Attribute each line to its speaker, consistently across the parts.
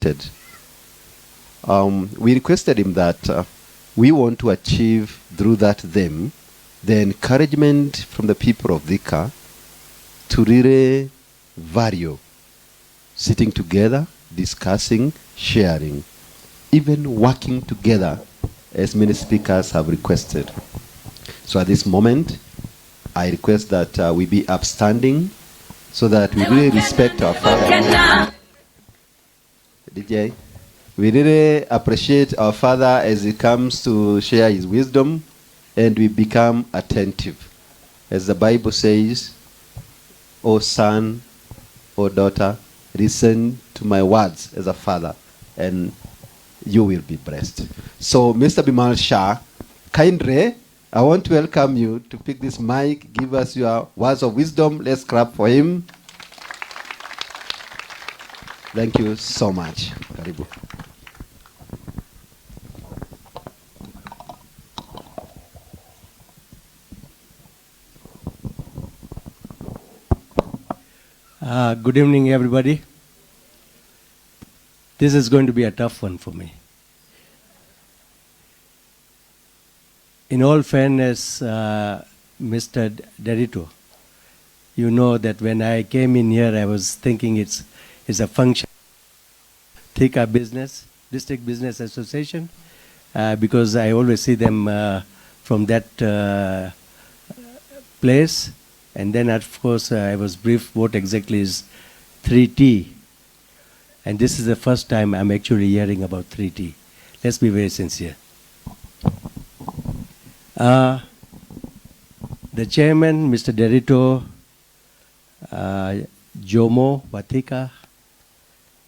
Speaker 1: We requested him that we want to achieve through that theme the encouragement from the people of Thika to really value sitting together, discussing, sharing, even working together as many speakers have requested. So at this moment, I request that we be upstanding so that we really respect our father. DJ, we really appreciate our father as he comes to share his wisdom, and we become attentive. As the Bible says, O son, O daughter, listen to my words as a father, and you will be blessed. So, Mr. Bimal Shah, kindly, I want to welcome you to pick this mic, give us your words of wisdom. Let's clap for him. Thank you so much. Karibu.
Speaker 2: Good evening, everybody. This is going to be a tough one for me. In all fairness, Mr. Derrito, you know that when I came in here, I was thinking it's a function. Thika Business, District Business Association, because I always see them from that place. And then, of course, I was briefed what exactly is 3T. And this is the first time I'm actually hearing about 3T. Let's be very sincere. The chairman, Mr. Derrito, Jomo, Watika,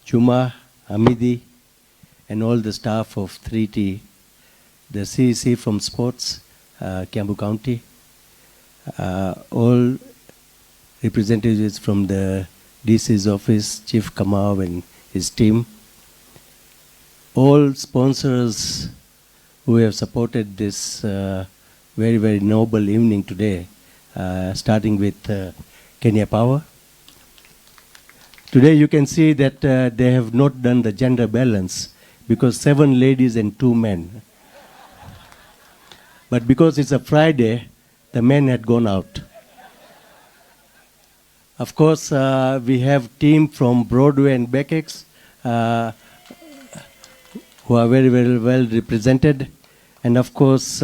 Speaker 2: Juma, Hamidi, and all the staff of 3T, the CEC from sports, Kiambu County, all representatives from the DC's office, Chief Kamau and his team, all sponsors who have supported this very, very noble evening today, starting with Kenya Power. Today you can see that they have not done the gender balance because 7 ladies and 2 men. But because it's a Friday, the men had gone out. Of course, we have team from Broadway and Beckex who are very, very well represented. And of course,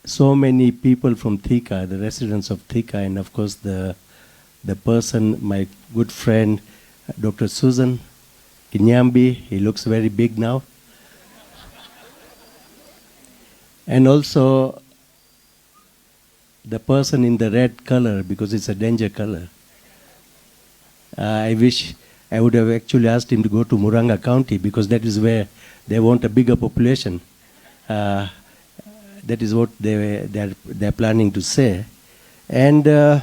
Speaker 2: so many people from Thika, the residents of Thika, and of course the person, my good friend, Dr. Susan Kinyambi, he looks very big now. And also the person in the red color, because it's a danger color. I wish I would have actually asked him to go to Muranga County because that is where they want a bigger population. That is what they're planning to say. And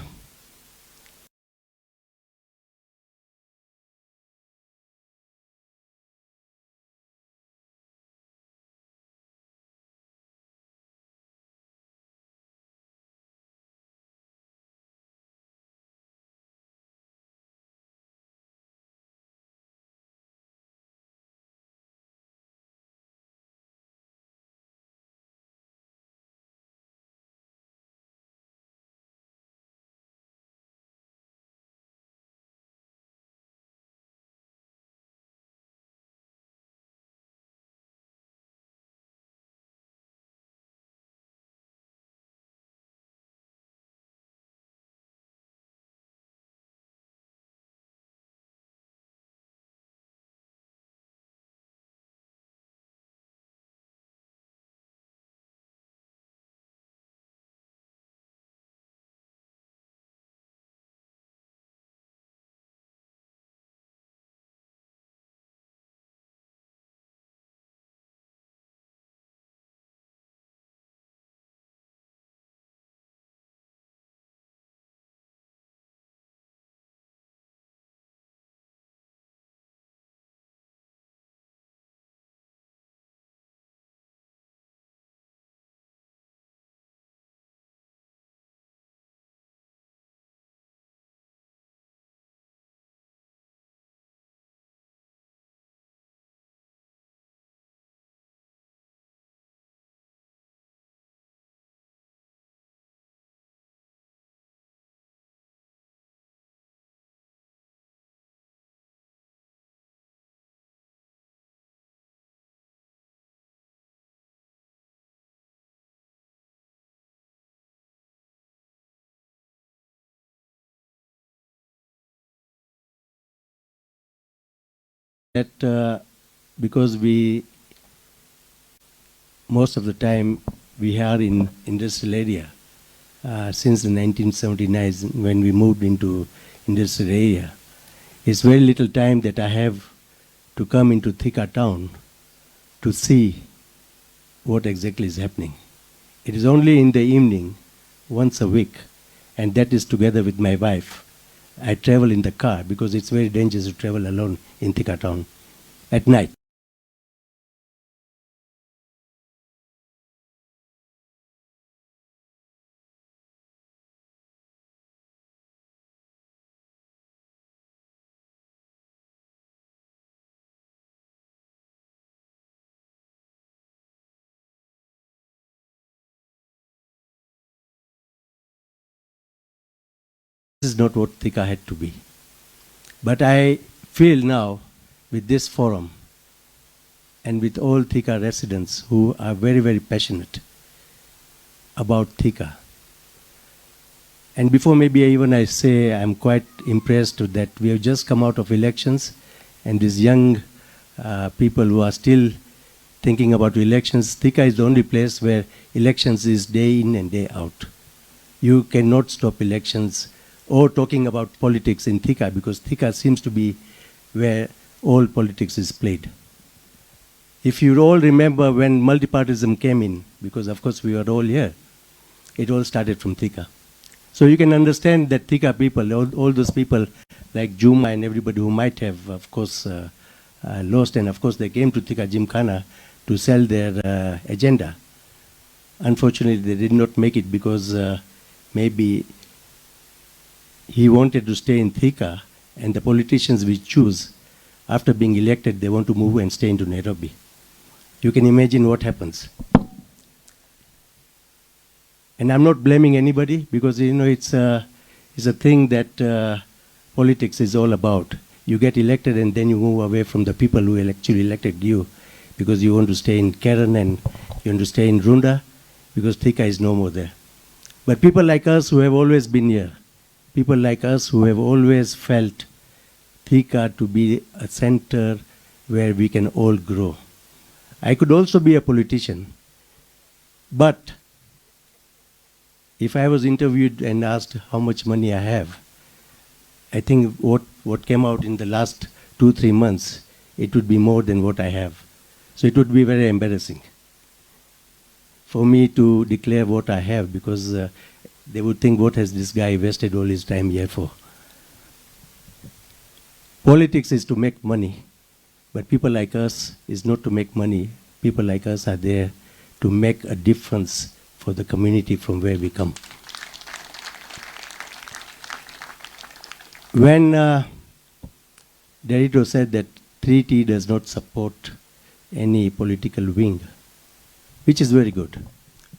Speaker 2: that because most of the time we are in industrial area since the 1979 when we moved into industrial area. It's very little time that I have to come into Thika town to see what exactly is happening. It is only in the evening, once a week, and that is together with my wife. I travel in the car because it's very dangerous to travel alone in Thika town at night. This is not what Thika had to be. But I feel now with this forum and with all Thika residents who are very, very passionate about Thika. And before maybe even I say I'm quite impressed that we have just come out of elections and these young people who are still thinking about elections, Thika is the only place where elections is day in and day out. You cannot stop elections or talking about politics in Thika because Thika seems to be where all politics is played. If you all remember when multipartyism came in, because of course we were all here, it all started from Thika. So you can understand that Thika people, all those people like Juma and everybody who might have, of course, lost, and of course they came to Thika Gymkhana to sell their agenda. Unfortunately, they did not make it because maybe he wanted to stay in Thika, and the politicians we choose, after being elected, they want to move and stay into Nairobi. You can imagine what happens. And I'm not blaming anybody because, you know, it's a thing that politics is all about. You get elected and then you move away from the people who actually elected you because you want to stay in Karen and you want to stay in Runda because Thika is no more there. But people like us who have always been here, people like us who have always felt Thika to be a center where we can all grow. I could also be a politician, but if I was interviewed and asked how much money I have, I think what came out in the last 2-3 months, it would be more than what I have. So it would be very embarrassing for me to declare what I have because they would think, what has this guy wasted all his time here for? Politics is to make money, but people like us is not to make money. People like us are there to make a difference for the community from where we come. When Derrida said that 3T does not support any political wing, which is very good,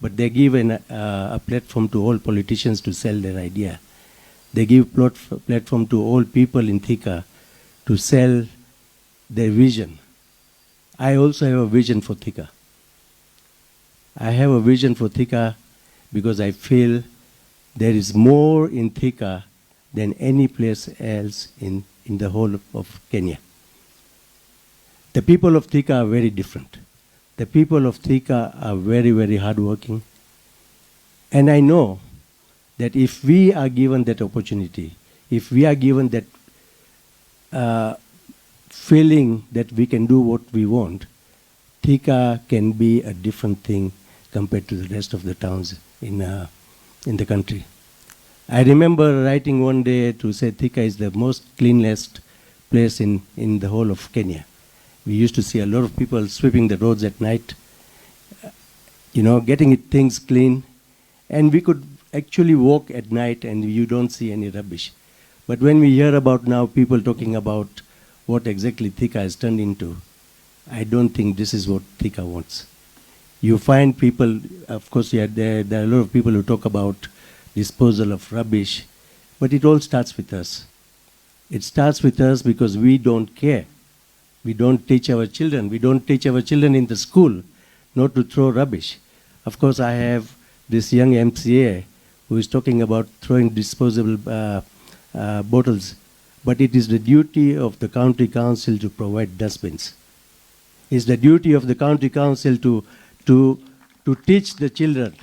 Speaker 2: but they give a platform to all politicians to sell their idea. They give platform to all people in Thika to sell their vision. I also have a vision for Thika. I have a vision for Thika because I feel there is more in Thika than any place else in the whole of Kenya. The people of Thika are very different. The people of Thika are very, very hardworking. And I know that if we are given that opportunity, if we are given that feeling that we can do what we want, Thika can be a different thing compared to the rest of the towns in the country. I remember writing one day to say Thika is the most cleanest place in the whole of Kenya. We used to see a lot of people sweeping the roads at night, getting things clean. And we could actually walk at night and you don't see any rubbish. But when we hear about now people talking about what exactly Thika has turned into, I don't think this is what Thika wants. You find people, of course, there are a lot of people who talk about disposal of rubbish, but it all starts with us. It starts with us because we don't care. We don't teach our children. We don't teach our children in the school not to throw rubbish. Of course, I have this young MCA who is talking about throwing disposable bottles. but it is the duty of the county council to provide dustbins. It's the duty of the county council to teach the children.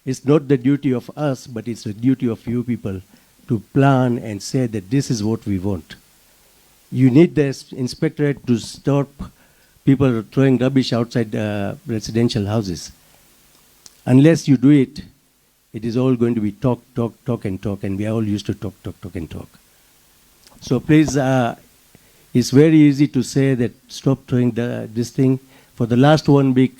Speaker 2: It's not the duty of us, but it's the duty of you people to plan and say that this is what we want. You need the inspectorate to stop people throwing rubbish outside residential houses. Unless you do it, it is all going to be talk, and we are all used to talk, and talk. So please, it's very easy to say that stop throwing this thing. For the last 1 week,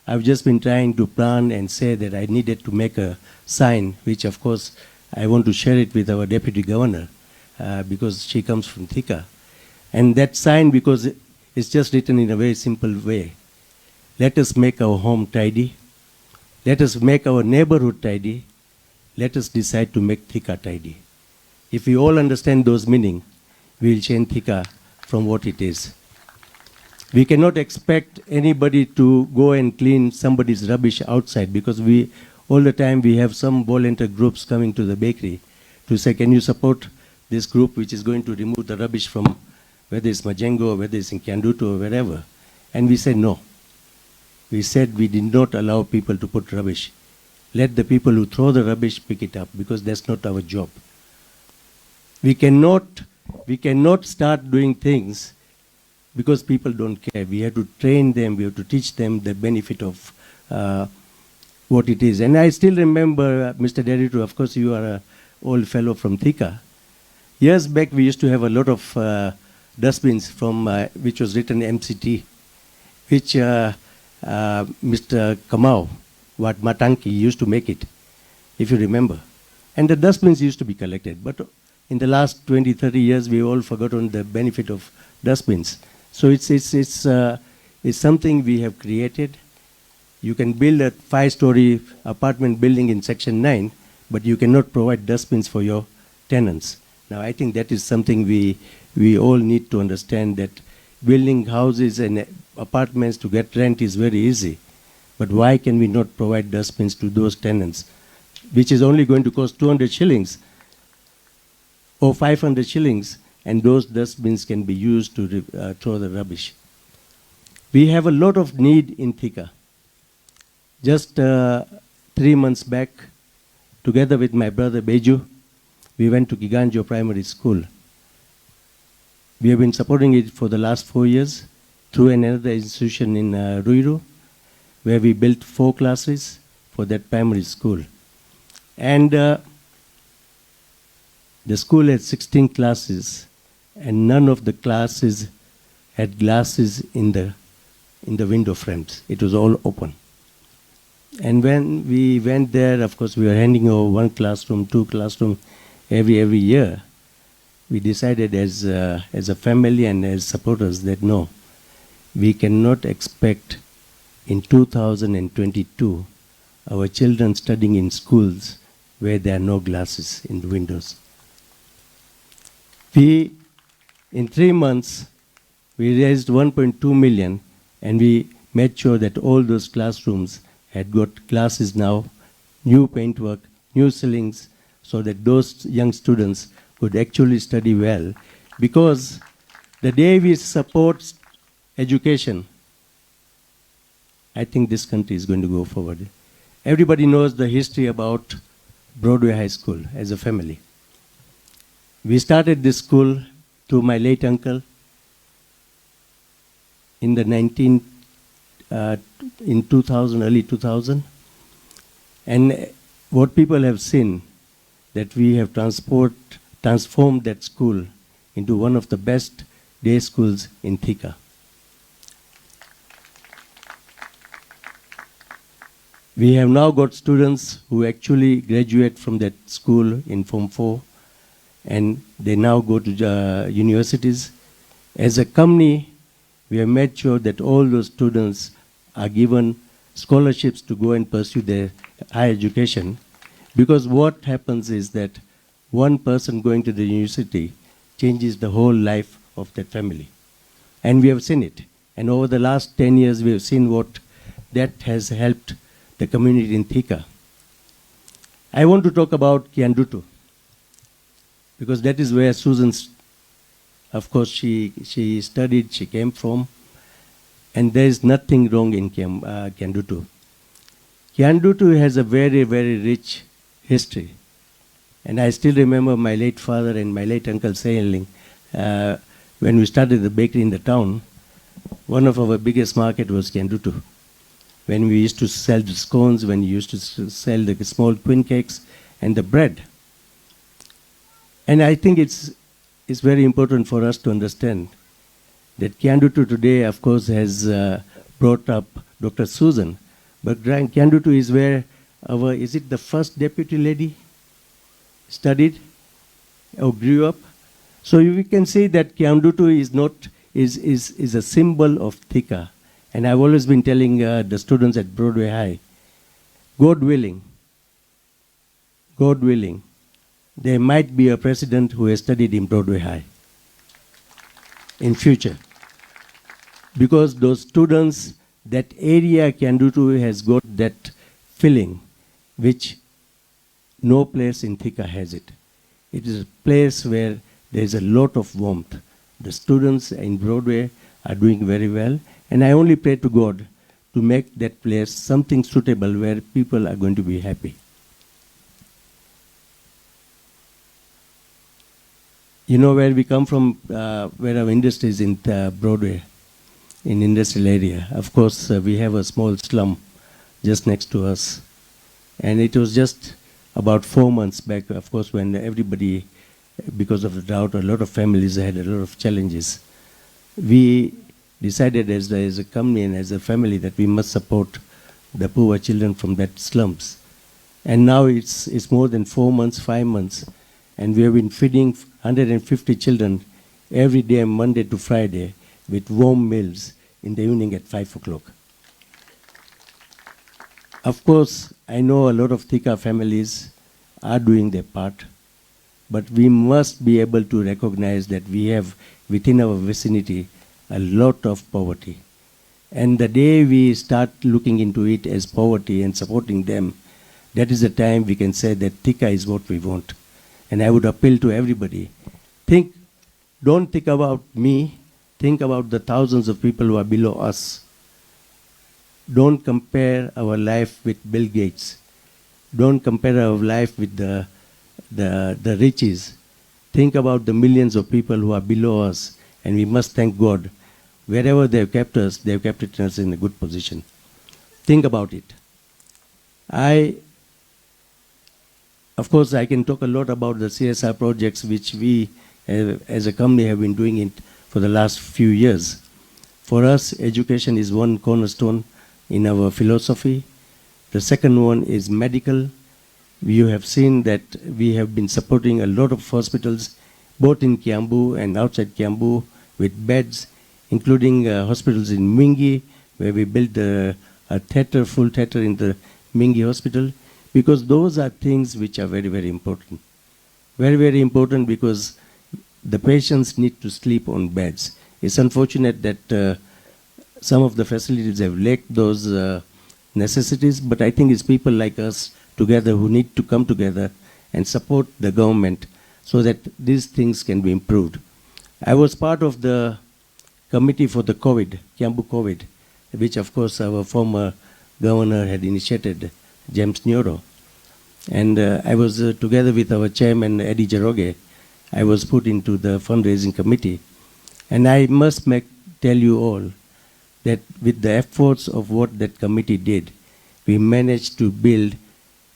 Speaker 2: I've just been trying to plan and say that I needed to make a sign, which of course I want to share it with our deputy governor because she comes from Thika. And that sign, because it's just written in a very simple way. Let us make our home tidy. Let us make our neighborhood tidy. Let us decide to make Thika tidy. If we all understand those meaning, we will change Thika from what it is. We cannot expect anybody to go and clean somebody's rubbish outside, because all the time we have some volunteer groups coming to the bakery to say, can you support this group which is going to remove the rubbish from whether it's Majengo or whether it's in Kiandutu or wherever. And we said no. We said we did not allow people to put rubbish. Let the people who throw the rubbish pick it up, because that's not our job. We cannot start doing things because people don't care. We have to train them, we have to teach them the benefit of what it is. And I still remember, Mr. Deritu, of course you are an old fellow from Thika. Years back we used to have a lot of dustbins from which was written MCT, which Mr. Kamau, Matanki used to make it, if you remember. And the dustbins used to be collected. But in the last 20, 30 years, we've all forgotten the benefit of dustbins. So it's something we have created. You can build a 5-story apartment building in Section 9, but you cannot provide dustbins for your tenants. Now, I think that is something we all need to understand, that building houses and apartments to get rent is very easy. But why can we not provide dustbins to those tenants, which is only going to cost 200 shillings or 500 shillings, and those dustbins can be used to throw the rubbish. We have a lot of need in Thika. Just 3 months back, together with my brother Beju, we went to Kiganjo Primary School. We have been supporting it for the last 4 years through another institution in Ruiru, where we built 4 classes for that primary school. And the school had 16 classes, and none of the classes had glasses in the window frames. It was all open. And when we went there, of course, we were handing over 1 classroom, 2 classrooms every year. We decided as a family and as supporters that no, we cannot expect in 2022 our children studying in schools where there are no glasses in the windows. In 3 months, we raised 1.2 million, and we made sure that all those classrooms had got glasses now, new paintwork, new ceilings, so that those young students could actually study well. Because the day we support education, I think this country is going to go forward. Everybody knows the history about Broadway High School as a family. We started this school through my late uncle in the in 2000, early 2000. And what people have seen, that we have transformed that school into one of the best day schools in Thika. We have now got students who actually graduate from that school in Form 4, and they now go to universities. As a company, we have made sure that all those students are given scholarships to go and pursue their higher education, because what happens is that one person going to the university changes the whole life of that family. And we have seen it. And over the last 10 years, we have seen what that has helped the community in Thika. I want to talk about Kiandutu. because that is where Susan's, of course, she studied, she came from, and there is nothing wrong in Kiandutu. Kiandutu has a very, very rich history. And I still remember my late father and my late uncle saying, when we started the bakery in the town, one of our biggest market was Kiandutu. When we used to sell the scones, when we used to sell the small twin cakes and the bread. And I think it's very important for us to understand that Kiandutu today, of course, has brought up Dr. Susan. But Kiandutu is where is it the first deputy lady studied or grew up? So we can say that Kiandutu is a symbol of Thika. And I've always been telling the students at Broadway High, God willing, there might be a president who has studied in Broadway High in future. Because those students, that area Kiandutu has got that feeling which no place in Thika has it. It is a place where there is a lot of warmth. The students in Broadway are doing very well, and I only pray to God to make that place something suitable where people are going to be happy. You know where we come from, where our industry is in Broadway, in industrial area. Of course, we have a small slum just next to us. And it was just about 4 months back, of course, when everybody, because of the drought, a lot of families had a lot of challenges. We decided as a company and as a family that we must support the poor children from that slums. And now it's more than 4 months, 5 months, and we have been feeding 150 children every day, Monday to Friday, with warm meals in the evening at 5 o'clock. Of course, I know a lot of Thika families are doing their part, but we must be able to recognize that we have within our vicinity a lot of poverty. And the day we start looking into it as poverty and supporting them, that is the time we can say that Thika is what we want. And I would appeal to everybody, don't think about me, think about the thousands of people who are below us. Don't compare our life with Bill Gates. Don't compare our life with the riches. Think about the millions of people who are below us, and we must thank God. Wherever they have kept us in a good position. Think about it. Of course, I can talk a lot about the CSR projects which we, as a company, have been doing it for the last few years. For us, education is one cornerstone in our philosophy. The second one is medical. You have seen that we have been supporting a lot of hospitals, both in Kiambu and outside Kiambu, with beds, including hospitals in Mingi, where we built a full theater in the Mingi hospital, because those are things which are very, very important. Very, very important because the patients need to sleep on beds. It's unfortunate that some of the facilities have lacked those necessities, but I think it's people like us together who need to come together and support the government so that these things can be improved. I was part of the committee for the Kiambu COVID, which of course our former governor had initiated, James Nyoro. And I was together with our chairman, Eddie Jaroge, I was put into the fundraising committee. And I must tell you all that with the efforts of what that committee did, we managed to build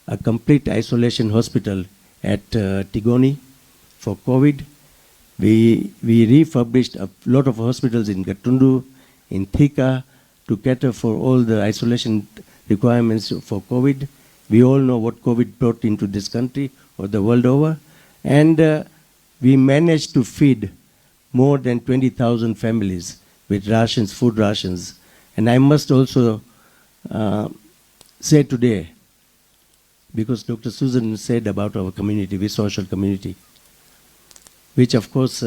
Speaker 2: a complete isolation hospital at Tigoni for COVID. We refurbished a lot of hospitals in Gatundu, in Thika, to cater for all the isolation requirements for COVID. We all know what COVID brought into this country or the world over. And we managed to feed more than 20,000 families with rations, food rations. And I must also say today, because Dr. Susan said about our community, we social community, which of course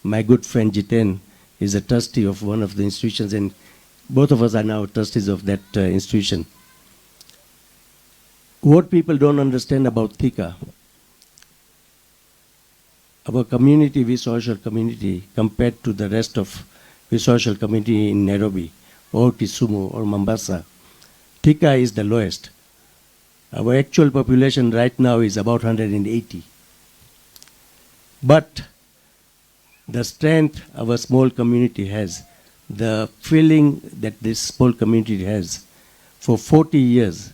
Speaker 2: my good friend Jiten is a trustee of one of the institutions, and both of us are now trustees of that institution. What people don't understand about Thika, our community, we social community, compared to the rest of we social community in Nairobi or Kisumu or Mombasa, Thika is the lowest. Our actual population right now is about 180. But the strength our small community has, the feeling that this small community has, for 40 years,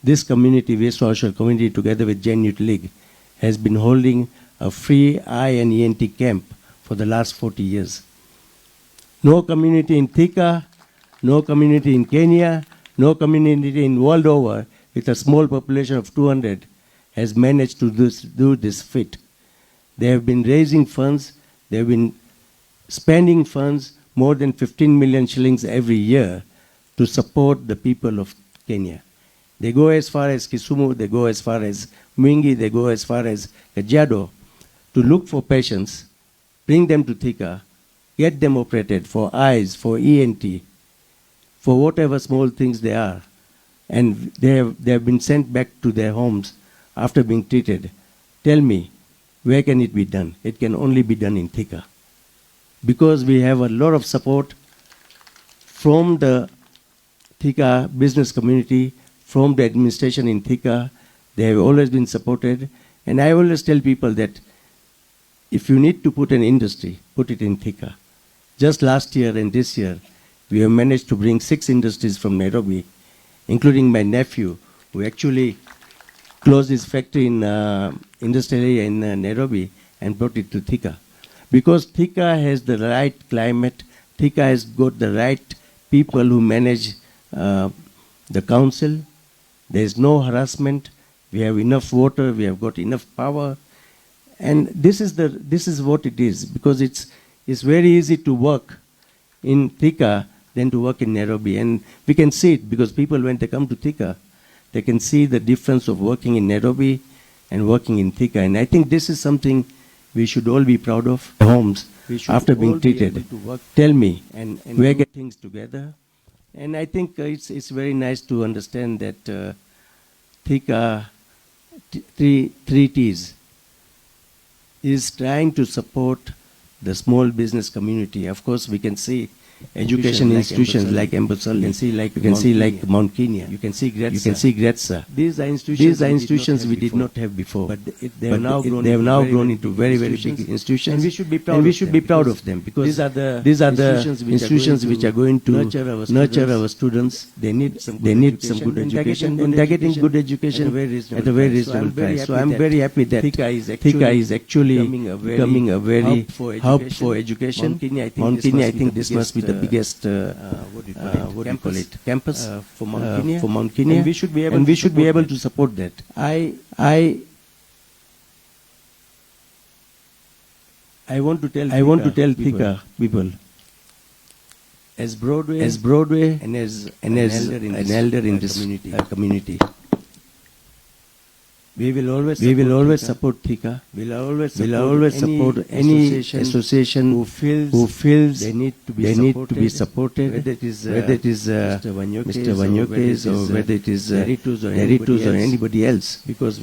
Speaker 2: this community, West Social community, together with Jain Youth League, has been holding a free eye and ENT camp for the last 40 years. No community in Thika, no community in Kenya, no community in world over with a small population of 200 has managed to do this feat. They have been raising funds, they have been spending funds, more than 15 million shillings every year to support the people of Kenya. They go as far as Kisumu, they go as far as Mwingi, they go as far as Kajiado to look for patients, bring them to Thika, get them operated for eyes, for ENT, for whatever small things they are. And they have been sent back to their homes after being treated. Tell me, where can it be done? It can only be done in Thika. Because we have a lot of support from the Thika business community, from the administration in Thika. They have always been supported. And I always tell people that if you need to put an industry, put it in Thika. Just last year and this year, we have managed to bring 6 industries from Nairobi, including my nephew, who actually closed his factory in industrial area in Nairobi and brought it to Thika. Because Thika has the right climate, Thika has got the right people who manage the council. There is no harassment. We have enough water. We have got enough power, and this is what it is. Because it's very easy to work in Thika than to work in Nairobi, and we can see it because people, when they come to Thika, they can see the difference of working in Nairobi and working in Thika. And I think this is something we should all be proud of. Homes after being treated. Tell me, and we get things together. And I think it's very nice to understand that Thika, three T's, is trying to support the small business community. Of course, we can see education institutions like Embasal, you can see like Mount Kenya, you can see Gretsa. These are institutions we did not have before, but they have now grown into very big institutions, and we should be proud of them because these are the institutions which are going to nurture our students. They need some good education, and they're getting good education at a very reasonable price. So I'm very happy that Thika is actually becoming a very hub for education. Mount Kenya, I think this must be the biggest campus for Mount Kenya, and we should be able to support that. I want to tell Thika people, as Broadway and as an elder in this community. We will always support Thika. We will always support any association who feels they need to be supported, whether it is Mr. Vanyoke's or whether it is Deritus or anybody else. Because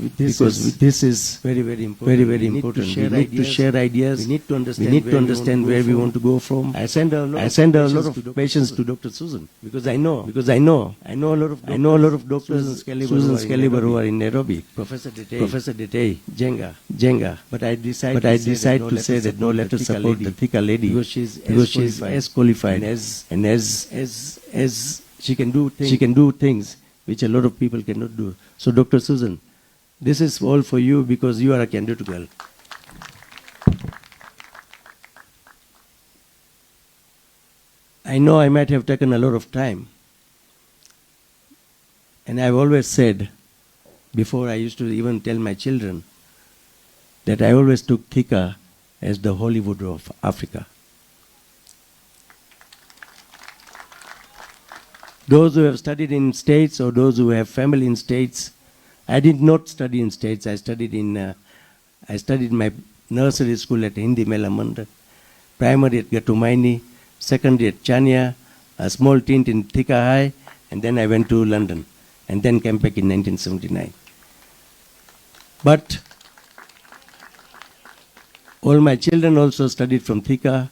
Speaker 2: this is very important. We need to share ideas. We need to understand where we want to go from. I send a lot of patients to Dr. Susan because I know a lot of doctors Susan's caliber who are in Nairobi. Professor Dete, Jenga. But I decide to say that no, let us support the Thika lady because she is as qualified and as she can do things which a lot of people cannot do. So Dr. Susan, this is all for you because you are a candidate girl. I know I might have taken a lot of time, and I've always said, before I used to even tell my children, that I always took Thika as the Hollywood of Africa. Those who have studied in States or those who have family in States, I did not study in States. I studied my nursery school at Hindi Mela Mandal, primary at Gatumaini, secondary at Chania, a small stint in Thika High, and then I went to London, and then came back in 1979. But All my children also studied from Thika,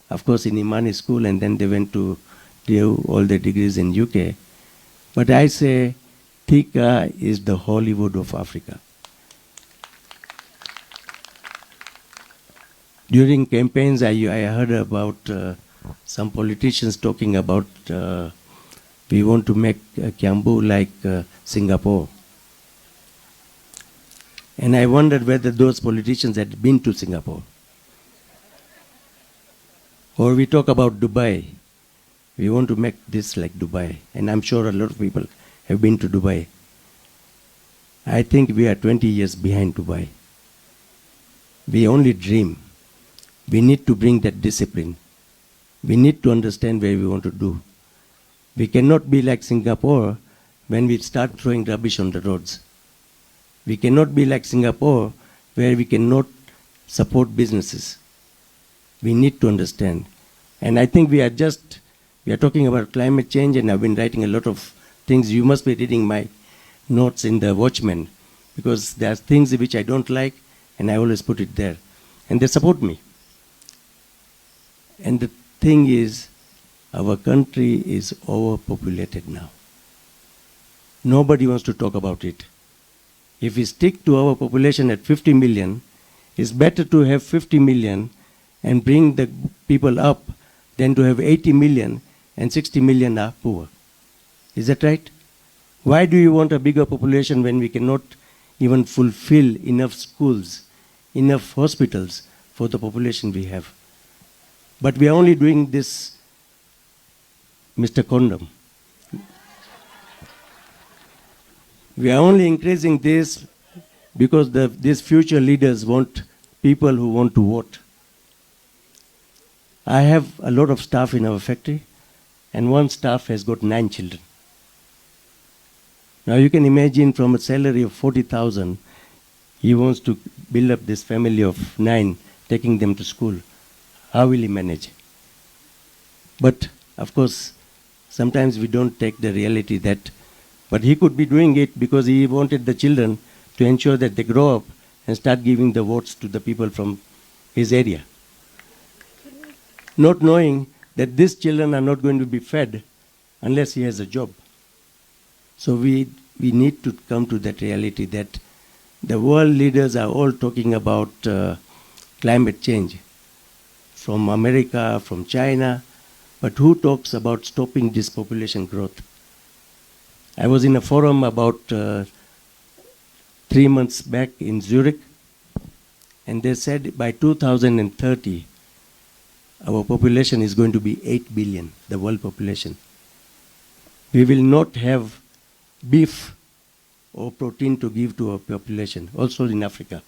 Speaker 2: of course in Imani school, and then they went to do all their degrees in UK. But I say Thika is the Hollywood of Africa. During campaigns, I heard about some politicians talking about we want to make Kiambu like Singapore. And I wondered whether those politicians had been to Singapore. Or we talk about Dubai. We want to make this like Dubai. And I'm sure a lot of people have been to Dubai. I think we are 20 years behind Dubai. We only dream. We need to bring that discipline. We need to understand where we want to do. We cannot be like Singapore when we start throwing rubbish on the roads. We cannot be like Singapore where we cannot support businesses. We need to understand. And I think we are talking about climate change, and I've been writing a lot of things. You must be reading my notes in the Watchman, because there are things which I don't like, and I always put it there. And they support me. And the thing is, our country is overpopulated now. Nobody wants to talk about it. If we stick to our population at 50 million, it's better to have 50 million and bring the people up than to have 80 million and 60 million are poor. Is that right? Why do you want a bigger population when we cannot even fulfill enough schools, enough hospitals for the population we have? But we are only doing this, Mr. Condom. We are only increasing this because these future leaders want people who want to vote. I have a lot of staff in our factory, and one staff has got 9 children. Now you can imagine, from a salary of 40,000, he wants to build up this family of 9, taking them to school. How will he manage? But of course, sometimes we don't take the reality that, but he could be doing it because he wanted the children to ensure that they grow up and start giving the votes to the people from his area. Not knowing that these children are not going to be fed unless he has a job. So we need to come to that reality that the world leaders are all talking about climate change, from America, from China, but who talks about stopping this population growth? I was in a forum about 3 months back in Zurich, and they said by 2030, our population is going to be 8 billion, the world population. We will not have beef or protein to give to our population, also in Africa.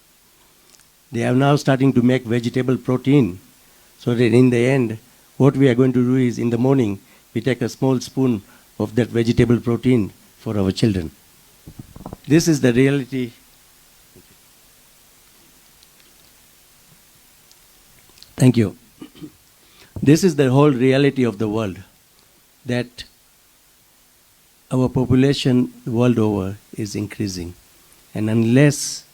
Speaker 2: They are now starting to make vegetable protein, so that in the end, what we are going to do is, in the morning, we take a small spoon of that vegetable protein for our children. This is the reality. Thank you. This is the whole reality of the world, that our population world over is increasing. And unless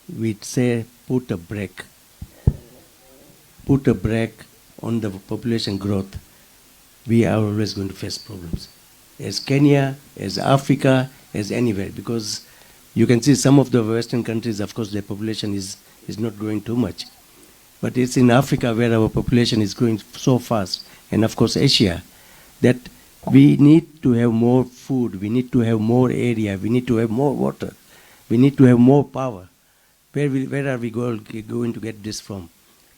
Speaker 2: we say put a brake on the population growth, we are always going to face problems. As Kenya, as Africa, as anywhere. Because you can see some of the Western countries, of course, their population is not growing too much. But it's in Africa where our population is growing so fast, and of course Asia, that we need to have more food, we need to have more area, we need to have more water, we need to have more power. Where are we going to get this from?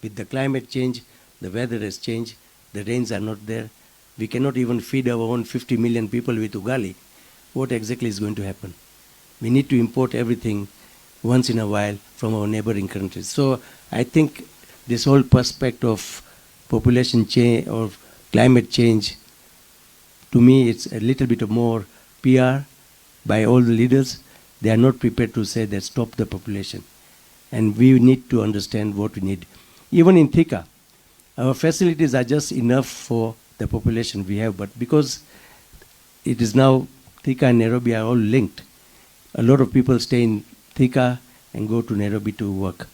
Speaker 2: With the climate change, the weather has changed, the rains are not there. We cannot even feed our own 50 million people with ugali. What exactly is going to happen? We need to import everything once in a while from our neighboring countries. So I think this whole prospect of population change or climate change, to me it's a little bit of more PR by all the leaders. They are not prepared to say that stop the population. And we need to understand what we need. Even in Thika, our facilities are just enough for the population we have, but because it is now Thika and Nairobi are all linked, a lot of people stay in Thika and go to Nairobi to work.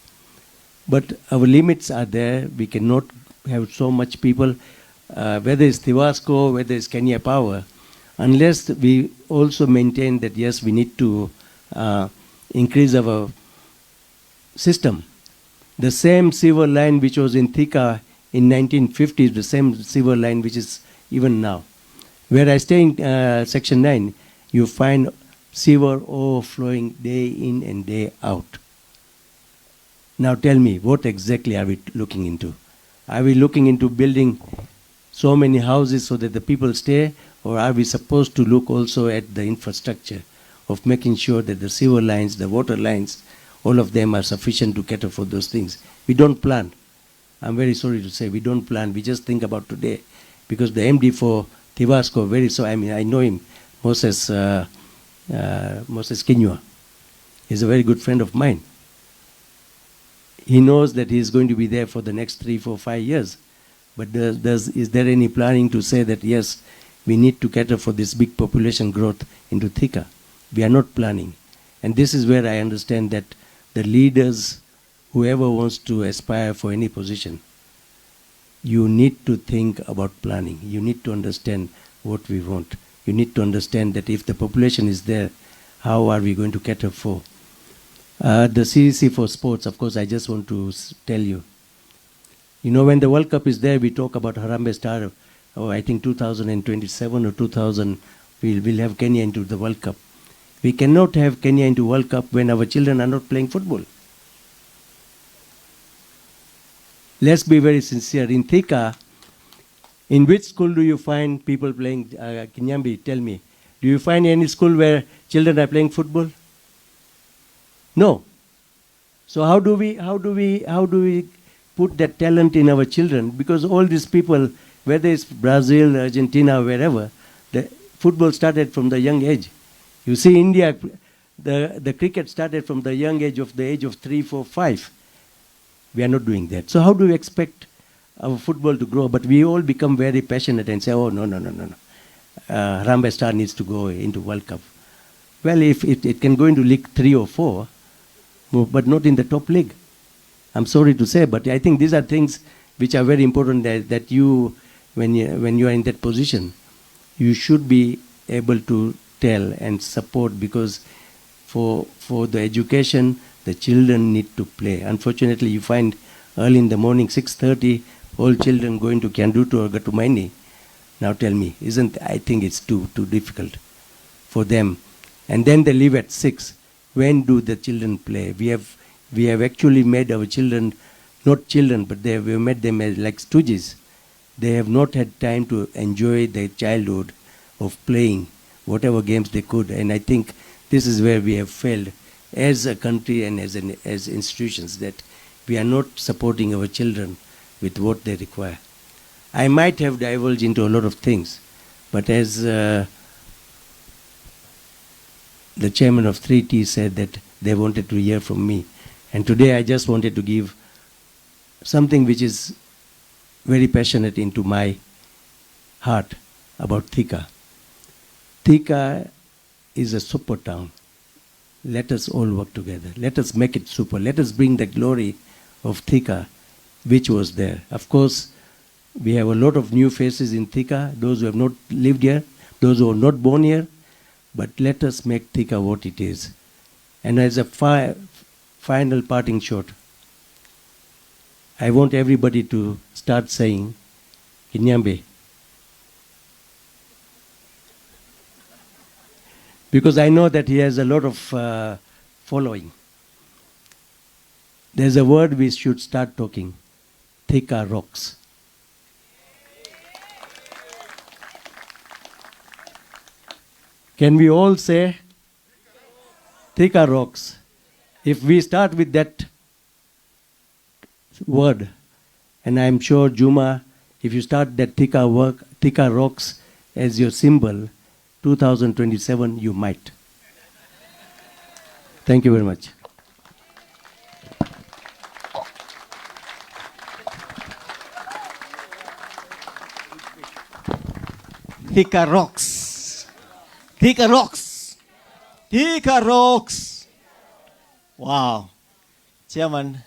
Speaker 2: But our limits are there. We cannot have so much people, whether it's Tivasco, whether it's Kenya Power, unless we also maintain that, yes, we need to increase our system. The same sewer line which was in Thika in 1950s, the same sewer line which is even now. Where I stay in Section 9, you find sewer overflowing day in and day out. Now tell me, what exactly are we looking into? Are we looking into building so many houses so that the people stay, or are we supposed to look also at the infrastructure of making sure that the sewer lines, the water lines, all of them are sufficient to cater for those things? We don't plan. I'm very sorry to say, we don't plan. We just think about today. Because the MD for Tivasco, I know him, Moses Kinyua. He's a very good friend of mine. He knows that he's going to be there for the next 3, 4, 5 years. But is there any planning to say that, yes, we need to cater for this big population growth into Thika? We are not planning. And this is where I understand that the leaders, whoever wants to aspire for any position, you need to think about planning. You need to understand what we want. You need to understand that if the population is there, how are we going to cater for? The CEC for sports, of course, I just want to tell you. You know, when the World Cup is there, we talk about Harambee Star. I think 2027 or 2000, we'll have Kenya into the World Cup. We cannot have Kenya into World Cup when our children are not playing football. Let's be very sincere. In Thika, in which school do you find people playing, Kinyambi, tell me, do you find any school where children are playing football? No. So how do we put that talent in our children? Because all these people, whether it's Brazil, Argentina, wherever, the football started from the young age. You see India, the cricket started from the young age of 3, 4, 5. We are not doing that. So how do we expect our football to grow? But we all become very passionate and say, oh, no. Harambee Star needs to go into World Cup. Well, if it can go into League 3 or 4, but not in the top league. I'm sorry to say, but I think these are things which are very important that you, when you are in that position, you should be able to tell and support, because for the education, the children need to play. Unfortunately, you find early in the morning, 6:30, all children going to Kiandutu or Gatumaini. Now tell me, I think it's too difficult for them. And then they leave at 6. When do the children play? We have actually made our children, not children, but we have made them as like stooges. They have not had time to enjoy their childhood of playing whatever games they could. And I think this is where we have failed as a country and as institutions, that we are not supporting our children with what they require. I might have divulged into a lot of things, but as the chairman of 3T said that they wanted to hear from me. And today I just wanted to give something which is very passionate into my heart about Thika. Thika is a super town. Let us all work together. Let us make it super. Let us bring the glory of Thika, which was there. Of course, we have a lot of new faces in Thika, those who have not lived here, those who are not born here, but let us make Thika what it is. And as a final parting shot, I want everybody to start saying, Kinyambe. Because I know that he has a lot of following. There's a word we should start talking. Thika rocks. Can we all say Thika rocks? If we start with that word, and I'm sure Juma, if you start that Thika rocks as your symbol, 2027 you might. Thank you very much.
Speaker 3: Thika rocks. Thika rocks. Thika rocks. Wow. Chairman,